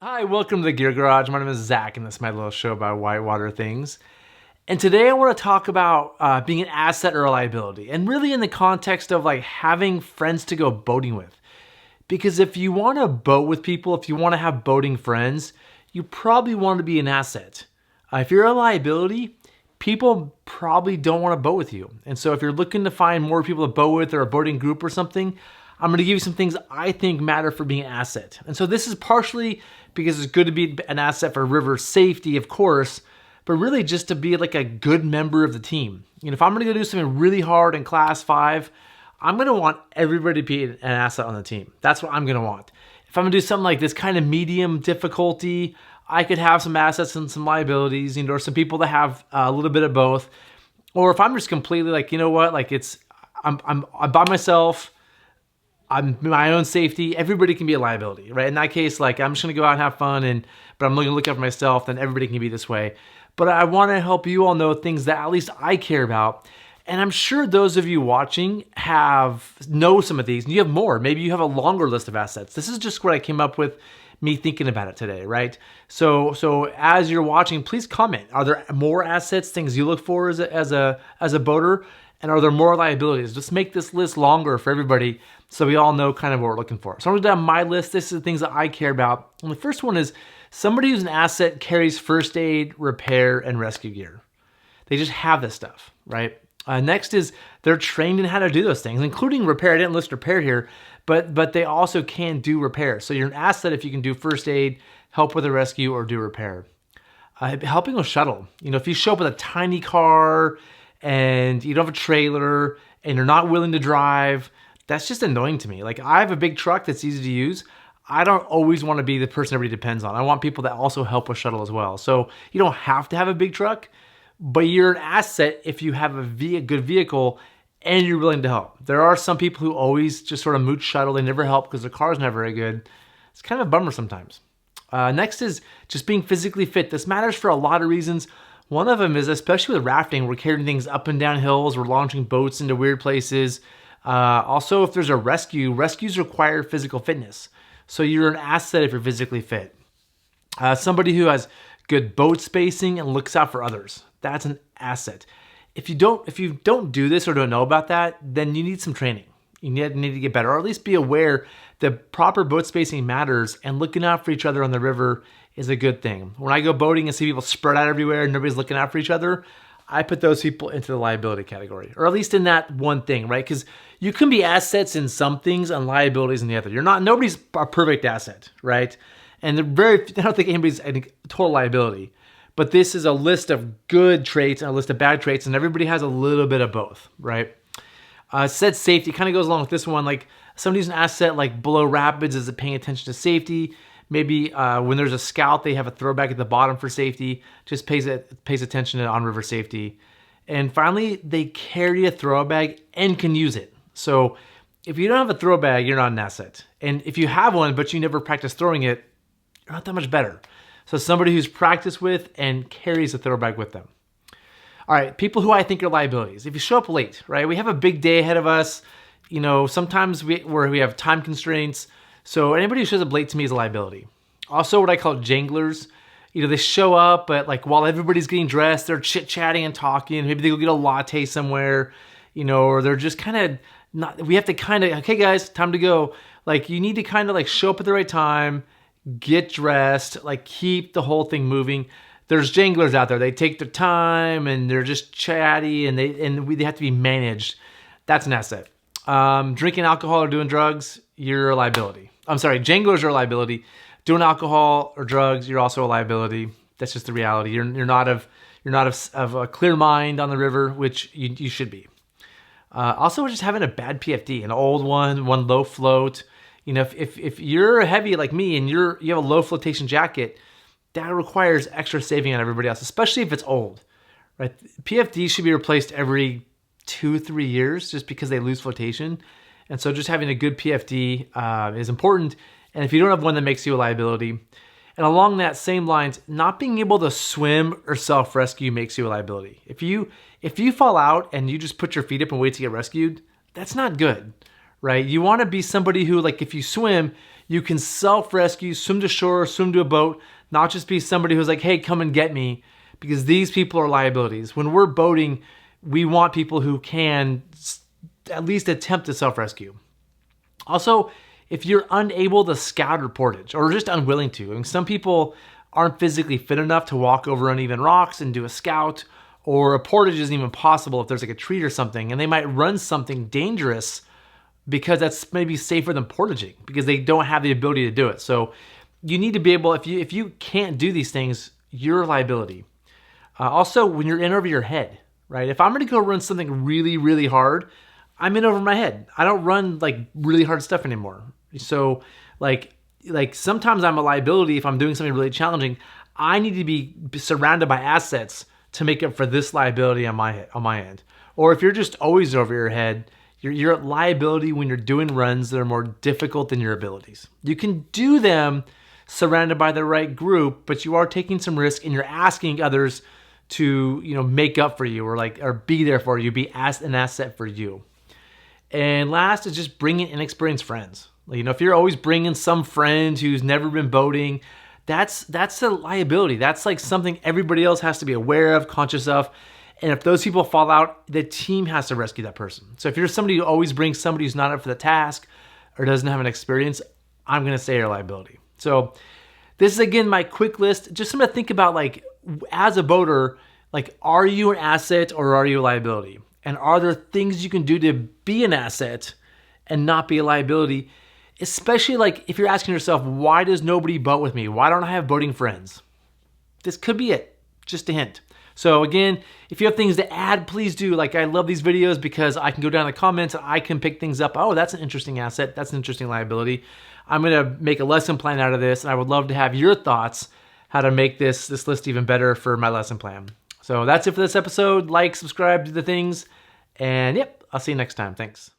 Hi, welcome to the Gear Garage. My name is Zach, and this is my little show about whitewater things. And today I want to talk about being an asset or a liability, and really in the context of like having friends to go boating with. Because if you want to boat with people, if you want to have boating friends, you probably want to be an asset. If you're a liability, people probably don't want to boat with you. And so if you're looking to find more people to boat with or a boating group or something, I'm going to give you some things I think matter for being an asset. And so this is partially because it's good to be an asset for river safety, of course, but really just to be like a good member of the team. You know, if I'm going to go do something really hard in class 5, I'm going to want everybody to be an asset on the team. That's what I'm going to want. If I'm going to do something like this kind of medium difficulty, I could have some assets and some liabilities, or some people that have a little bit of both. Or if I'm just completely like, you know what, like I'm by myself, I'm my own safety, everybody can be a liability, right? In that case, like I'm just gonna go out and have fun, but I'm gonna look out for myself, then everybody can be this way. But I wanna help you all know things that at least I care about. And I'm sure those of you watching know some of these, and you have more. Maybe you have a longer list of assets. This is just what I came up with, me thinking about it today, right? So as you're watching, please comment. Are there more assets, things you look for as a boater? And are there more liabilities? Just make this list longer for everybody so we all know kind of what we're looking for. So I'm going to down my list. This is the things that I care about. And the first one is somebody who's an asset carries first aid, repair, and rescue gear. They just have this stuff, right? Next is they're trained in how to do those things, including repair. I didn't list repair here, but they also can do repair. So you're an asset if you can do first aid, help with a rescue, or do repair. Helping with shuttle. You know, if you show up with a tiny car and you don't have a trailer and you're not willing to drive, that's just annoying to me. Like I have a big truck that's easy to use. I don't always want to be the person everybody depends on. I want people that also help with shuttle as well. So you don't have to have a big truck, but you're an asset if you have a good vehicle and you're willing to help. There are some people who always just sort of mooch shuttle. They never help because their car's not very good. It's kind of a bummer sometimes. Next is just being physically fit. This matters for a lot of reasons. One of them is, especially with rafting, we're carrying things up and down hills, we're launching boats into weird places. Also, if there's a rescue, rescues require physical fitness. So you're an asset if you're physically fit. Somebody who has good boat spacing and looks out for others. That's an asset. If you don't do this or don't know about that, then you need some training. You need to get better, or at least be aware that proper boat spacing matters, and looking out for each other on the river is a good thing. When I go boating and see people spread out everywhere and nobody's looking out for each other, I put those people into the liability category, or at least in that one thing, right? Because you can be assets in some things and liabilities in the other. Nobody's a perfect asset, right? And I don't think anybody's a total liability. But this is a list of good traits and a list of bad traits, and everybody has a little bit of both, right? Said safety kind of goes along with this one. Like somebody who's an asset, like below rapids, is paying attention to safety. Maybe when there's a scout, they have a throwback at the bottom for safety. Just pays attention to on-river safety. And finally, they carry a throw bag and can use it. So if you don't have a throw bag, you're not an asset. And if you have one, but you never practice throwing it, you're not that much better. So somebody who's practiced with and carries a throw bag with them. All right, people who I think are liabilities. If you show up late, right? We have a big day ahead of us. You know, sometimes we have time constraints. So anybody who shows up late to me is a liability. Also, what I call janglers. You know, they show up, but like while everybody's getting dressed, they're chit-chatting and talking. Maybe they go get a latte somewhere, or they're just kind of not. We have to kind of, okay, guys, time to go. Like you need to kind of like show up at the right time, get dressed, like keep the whole thing moving. There's janglers out there. They take their time and they're just chatty, and they have to be managed. That's an asset. Drinking alcohol or doing drugs, you're a liability. I'm sorry, janglers are a liability. Doing alcohol or drugs, you're also a liability. That's just the reality. You're not of a clear mind on the river, which you should be. Also, just having a bad PFD, an old one low float. If you're heavy like me and you have a low flotation jacket, that requires extra saving on everybody else, especially if it's old, right? PFD should be replaced every 2-3 years just because they lose flotation. And so just having a good PFD is important. And if you don't have one, that makes you a liability. And along that same lines, not being able to swim or self-rescue makes you a liability. If you fall out and you just put your feet up and wait to get rescued, that's not good, right? You want to be somebody who, like, if you swim, You can self-rescue, swim to shore, swim to a boat, not just be somebody who's like, hey, come and get me, because these people are liabilities. When we're boating, we want people who can at least attempt to self-rescue. Also, if you're unable to scout or portage, or just unwilling to, I mean, some people aren't physically fit enough to walk over uneven rocks and do a scout, or a portage isn't even possible if there's like a tree or something, and they might run something dangerous because that's maybe safer than portaging because they don't have the ability to do it. So you need to be able, if you can't do these things, you're a liability. Also, when you're in over your head, right? If I'm gonna go run something really, really hard, I'm in over my head. I don't run like really hard stuff anymore. So like sometimes I'm a liability if I'm doing something really challenging. I need to be surrounded by assets to make up for this liability on my end. Or if you're just always over your head, you're a liability when you're doing runs that are more difficult than your abilities. You can do them surrounded by the right group, but you are taking some risk and you're asking others to, make up for you or be there for you, be an asset for you. And last is just bringing inexperienced friends. If you're always bringing some friend who's never been boating, that's a liability. That's like something everybody else has to be aware of, conscious of. And if those people fall out, the team has to rescue that person. So if you're somebody who always brings somebody who's not up for the task or doesn't have an experience, I'm going to say you're a liability. So this is, again, my quick list. Just something to think about, as a boater, are you an asset or are you a liability? And are there things you can do to be an asset and not be a liability? Especially if you're asking yourself, why does nobody boat with me? Why don't I have boating friends? This could be it. Just a hint. So again, if you have things to add, please do. I love these videos because I can go down in the comments and I can pick things up. Oh, that's an interesting asset. That's an interesting liability. I'm gonna make a lesson plan out of this, and I would love to have your thoughts how to make this list even better for my lesson plan. So that's it for this episode. Like, subscribe to the things, and yep, I'll see you next time. Thanks.